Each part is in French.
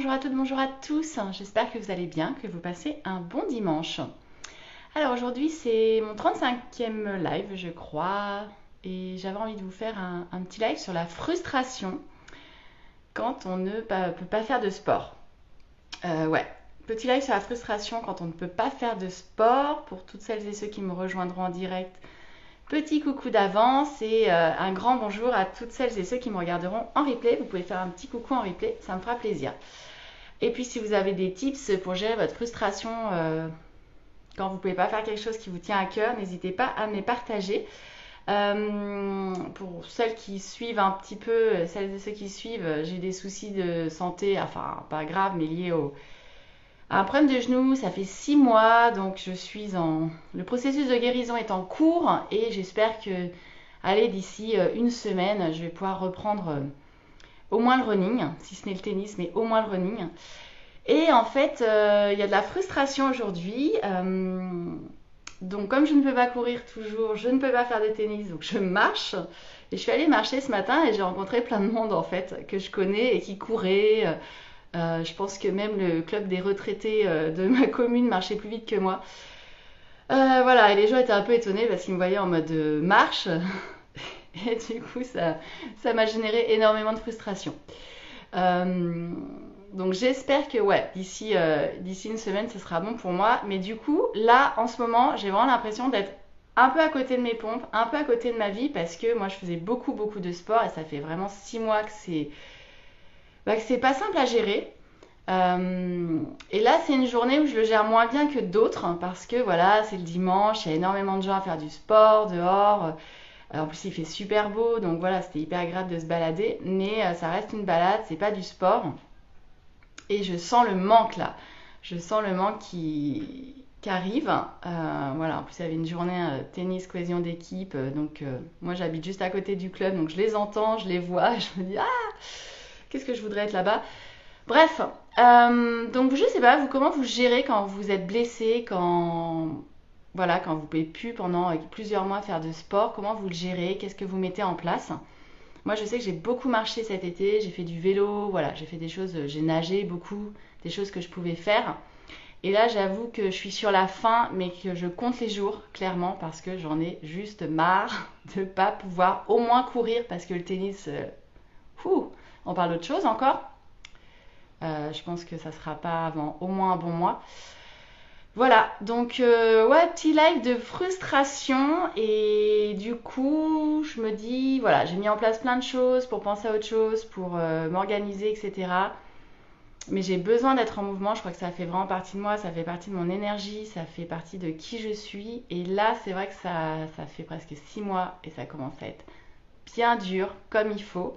bonjour à toutes, bonjour à tous. J'espère que vous allez bien, que vous passez un bon dimanche. Alors aujourd'hui c'est mon 35e live je crois et j'avais envie de vous faire un petit live sur la frustration quand on ne peut pas faire de sport. Ouais, petit live sur la frustration quand on ne peut pas faire de sport pour toutes celles et ceux qui me rejoindront en direct. Petit coucou d'avance et un grand bonjour à toutes celles et ceux qui me regarderont en replay. Vous pouvez faire un petit coucou en replay, ça me fera plaisir. Et puis si vous avez des tips pour gérer votre frustration quand vous ne pouvez pas faire quelque chose qui vous tient à cœur, n'hésitez pas à me les partager. Pour celles qui suivent un petit peu, celles et ceux qui suivent, j'ai des soucis de santé, enfin pas graves, mais liés à un problème de genou. Ça fait 6 mois, donc le processus de guérison est en cours et j'espère que, allez, d'ici une semaine, je vais pouvoir reprendre au moins le running, si ce n'est le tennis, mais au moins le running. Et en fait, il y a de la frustration aujourd'hui. Donc comme je ne peux pas courir toujours, je ne peux pas faire de tennis, donc je marche. Et je suis allée marcher ce matin et j'ai rencontré plein de monde en fait que je connais et qui courait. Je pense que même le club des retraités de ma commune marchait plus vite que moi. Voilà, et les gens étaient un peu étonnés parce qu'ils me voyaient en mode marche. Et du coup, ça m'a généré énormément de frustration. Donc j'espère que d'ici une semaine, ce sera bon pour moi. Mais du coup, là, en ce moment, j'ai vraiment l'impression d'être un peu à côté de mes pompes, un peu à côté de ma vie, parce que moi, je faisais beaucoup de sport et ça fait vraiment 6 mois que c'est pas simple à gérer. Et là, c'est une journée où je le gère moins bien que d'autres, parce que voilà, c'est le dimanche, il y a énormément de gens à faire du sport dehors. En plus, il fait super beau, donc voilà, c'était hyper agréable de se balader, mais ça reste une balade, c'est pas du sport. Et je sens le manque là. Je sens le manque qui arrive. Voilà, en plus, il y avait une journée tennis, cohésion d'équipe. Donc, moi, j'habite juste à côté du club. Donc, je les entends, je les vois. Et je me dis, ah, qu'est-ce que je voudrais être là-bas. Bref, donc je sais pas, vous, comment vous gérez quand vous êtes blessé, quand vous pouvez plus pendant plusieurs mois faire de sport. Comment vous le gérez? Qu'est-ce que vous mettez en place? Moi, je sais que j'ai beaucoup marché cet été, j'ai fait du vélo, voilà, j'ai fait des choses, j'ai nagé beaucoup, des choses que je pouvais faire. Et là, j'avoue que je suis sur la fin, mais que je compte les jours, clairement, parce que j'en ai juste marre de pas pouvoir au moins courir, parce que le tennis, on parle d'autre chose encore. Je pense que ça sera pas avant au moins un bon mois. Voilà, donc petit live de frustration et du coup je me dis, voilà, j'ai mis en place plein de choses pour penser à autre chose, pour m'organiser, etc. Mais j'ai besoin d'être en mouvement, je crois que ça fait vraiment partie de moi, ça fait partie de mon énergie, ça fait partie de qui je suis. Et là c'est vrai que ça fait presque 6 mois et ça commence à être bien dur, comme il faut.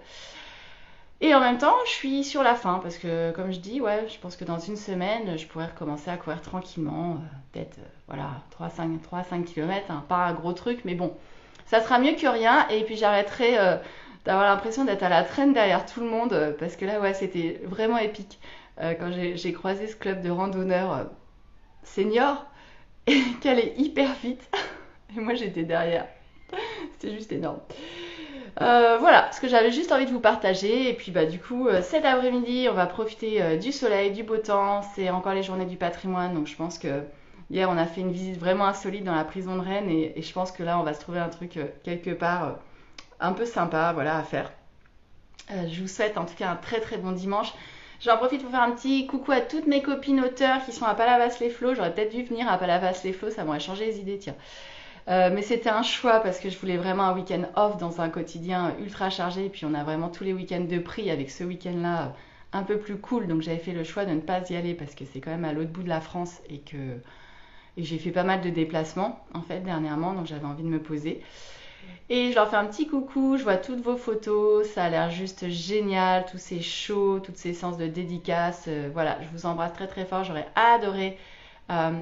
Et en même temps, je suis sur la fin parce que, comme je dis, je pense que dans une semaine, je pourrais recommencer à courir tranquillement, peut-être voilà, 3-5 km, hein, pas un gros truc, mais bon, ça sera mieux que rien. Et puis j'arrêterai d'avoir l'impression d'être à la traîne derrière tout le monde parce que là, c'était vraiment épique quand j'ai croisé ce club de randonneurs seniors et qu'elle est hyper vite. Et moi, j'étais derrière. C'était juste énorme. Voilà, ce que j'avais juste envie de vous partager. Et puis du coup, cet après-midi, on va profiter du soleil, du beau temps. C'est encore les journées du patrimoine. Donc je pense que hier, on a fait une visite vraiment insolite dans la prison de Rennes. Et je pense que là, on va se trouver un truc quelque part un peu sympa, voilà, à faire. Je vous souhaite en tout cas un très très bon dimanche. J'en profite pour faire un petit coucou à toutes mes copines auteurs qui sont à Palavas-les-Flots. J'aurais peut-être dû venir à Palavas-les-Flots, ça m'aurait changé les idées, tiens. Mais c'était un choix parce que je voulais vraiment un week-end off dans un quotidien ultra chargé. Et puis on a vraiment tous les week-ends de prix avec ce week-end-là un peu plus cool. Donc j'avais fait le choix de ne pas y aller parce que c'est quand même à l'autre bout de la France et j'ai fait pas mal de déplacements en fait dernièrement. Donc j'avais envie de me poser. Et je leur fais un petit coucou, je vois toutes vos photos, ça a l'air juste génial, tous ces shows, toutes ces séances de dédicaces. Voilà, je vous embrasse très très fort, j'aurais adoré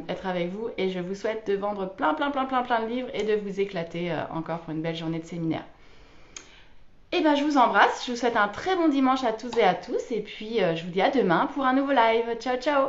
être avec vous et je vous souhaite de vendre plein de livres et de vous éclater encore pour une belle journée de séminaire. Et je vous embrasse, je vous souhaite un très bon dimanche à tous et à tous et puis je vous dis à demain pour un nouveau live. Ciao ciao.